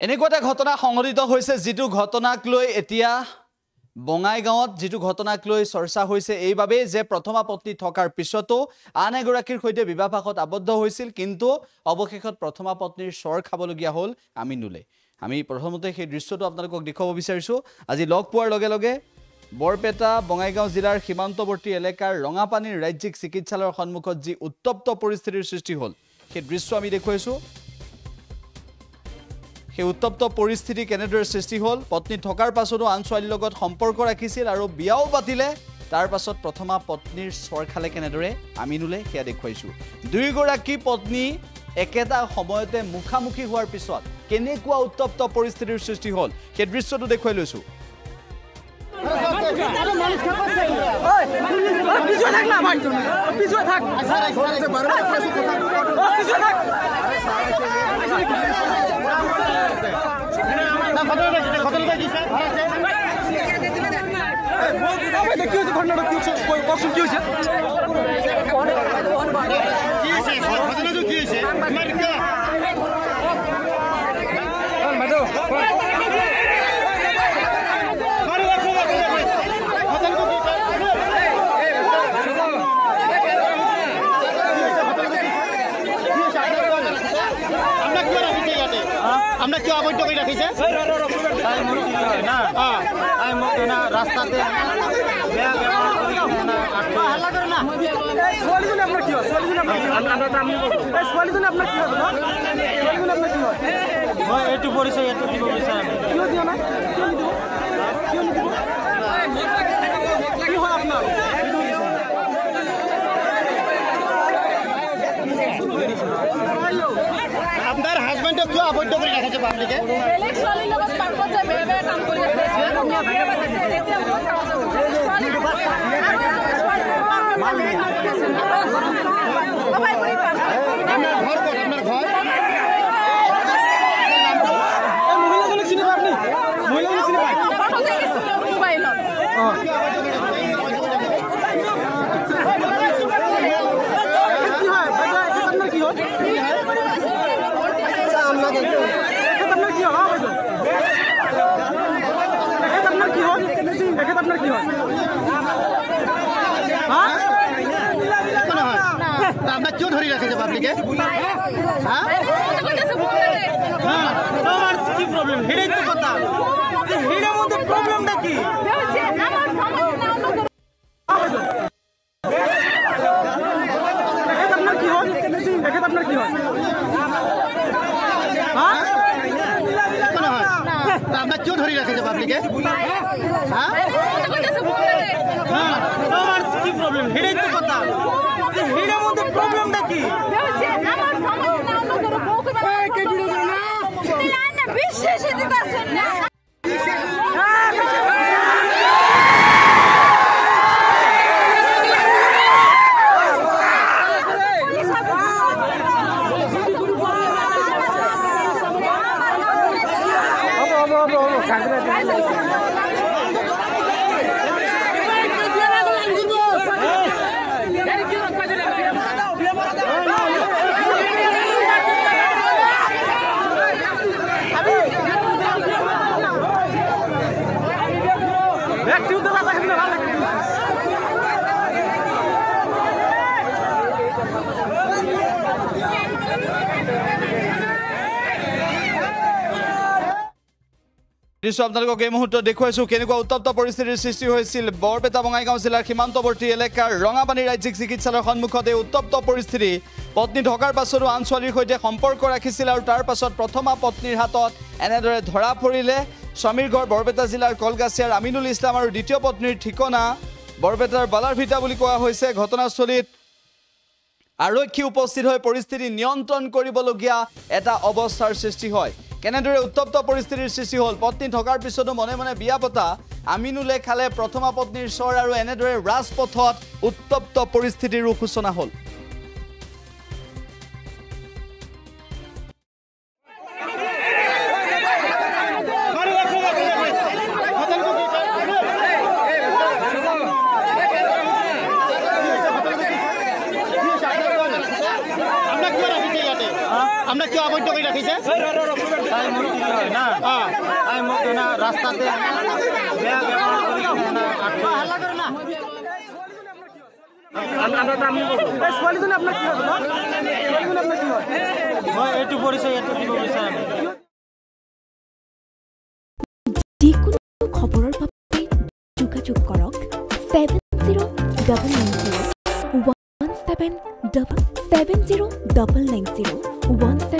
এনেকুৱা এটা ঘটনা সংঘটিত হৈছে যেটো ঘটনাক লৈ এতিয়া বঙাইগাঁৱত যেটো ঘটনাক লৈ চৰ্চা হৈছে এইভাবে যে প্ৰথমা পত্নী থকাৰ পিছতো আন এগৰাকীৰ সৈতে বিবাহপাশত আবদ্ধ হৈছিল কিন্তু অৱশেষত প্ৰথমা পত্নীৰ স্বৰ খাবলগীয়া হ'ল আমিনুলে আমি প্ৰথমতে সেই দৃশ্যটো আপোনালোকক দেখাব বিচাৰিছো আজি লগ পোৱাৰ লগে লগে বৰপেটা বঙাইগাঁও জিলাৰ সীমান্তৱৰ্তী এলেকাৰ ৰঙাপানীৰ ৰাজ্যিক চিকিৎসালয়ৰ সন্মুখত যি উত্তপ্ত পৰিস্থিতিৰ সৃষ্টি হ'ল সেই দৃশ্য আমি দেখুৱাইছো সেই উত্তপ্ত পৰিস্থিতি কেনেদৰে সৃষ্টি হ'ল পত্নী থকাৰ পাছতো আন ছোৱালীৰ লগত সম্পৰ্ক ৰাখিছিল আৰু বিয়াও পাতিলে তাৰ পাছত প্ৰথমা পত্নীৰ স্বৰ খালে কেনেদৰে আমিনুলে সেয়া দেখুৱাইছো দুইগৰাকী পত্নী একেটা সময়তে মুখামুখি হোৱাৰ পিছত কেনেকুৱা উত্তপ্ত পৰিস্থিতিৰ সৃষ্টি হ'ল সেই দৃশ্যটো দেখুৱাই লৈছো আমরা কি অবৈধ করে রাখিছে না রাস্তাতে হাল্লা করে না সোয়ালিজন আপনার কি হয় সোয়ালিজন আপনার কি হয় আমরা তো আমি বলবো সোয়ালিজন আপনার কি হবে সোয়ালিজন আপনার কি হয় মই একটু পরিচয় একটু দিব বিষয় কি দিও না কি হয় আপনার আপনার হাজবেন্ড কি অবৈধ করে রাখছে পাবলিকে বেলেগ সোয়ালির লগত পার্কত যায় বেবে কাম কৰি আছে এতিয়া বহুত আপনার क्यों ধরে রাখেছে পাবলিকে হ্যাঁ আমার কি প্রবলেম হেডেই তো কথা হেডের মধ্যে প্রবলেমটা কি আপনার কি হয় আপনার কি হয় হ্যাঁ আপনার क्यों ধরে রাখেছে পাবলিকে হ্যাঁ আমার কি প্রবলেম হেডেই তো কথা হেডের মধ্যে প্রবলেমটা কি বিশ্বাসই দিতেছেন না আপোনালোকক এই মুহূৰ্তত দেখুৱাইছো কেনেকুৱা উত্তপ্ত পৰিস্থিতিৰ সৃষ্টি হৈছিল বৰপেটা বঙাইগাঁও জিলাৰ সীমান্তৱৰ্তী এলেকাৰ ৰঙাপানী ৰাজ্যিক চিকিৎসালয়ৰ সন্মুখত এই উত্তপ্ত পৰিস্থিতি পত্নী থকাৰ পাছতো আন ছোৱালীৰ সৈতে সম্পৰ্ক ৰাখিছিল আৰু তাৰ পাছত প্ৰথমা পত্নীৰ হাতত এনেদৰে ধৰা পৰিলে স্বামীৰ ঘৰ বৰপেটা জিলাৰ কলগাছিয়াৰ আমিনুল ইছলাম আৰু দ্বিতীয় পত্নীৰ ঠিকনা বৰপেটাৰ বালাৰভিটা বুলি কোৱা হৈছে ঘটনাস্থলীত আৰক্ষী উপস্থিত হৈ পৰিস্থিতি নিয়ন্ত্ৰণ কৰিবলগীয়া এটা অৱস্থাৰ সৃষ্টি হয় কেনেদৰে উত্তপ্ত পৰিস্থিতিৰ সৃষ্টি হ'ল পত্নী থকাৰ পিছতো মনে মনে বিয়া পতা আমিনুলে খালে প্ৰথমা পত্নীৰ স্বৰ আৰু এনেদৰে ৰাজপথত উত্তপ্ত পৰিস্থিতিৰ সূচনা হ'ল আমৰা কি অবৈধ কৰে ৰাখিছে তাই মোৰ কি হয় না তাই মোক না ৰাস্তাতে বেয়া ব্যৱহাৰ কৰি না ছোৱালীজনী আপোনাৰ কি হয় ছোৱালীজনী আপোনাৰ কি হয় মই এইটো পৰিচয় এইটো দিব বিচাৰিম যিকোনো খবৰৰ বাবে যোগাযোগ কৰক 70990177099017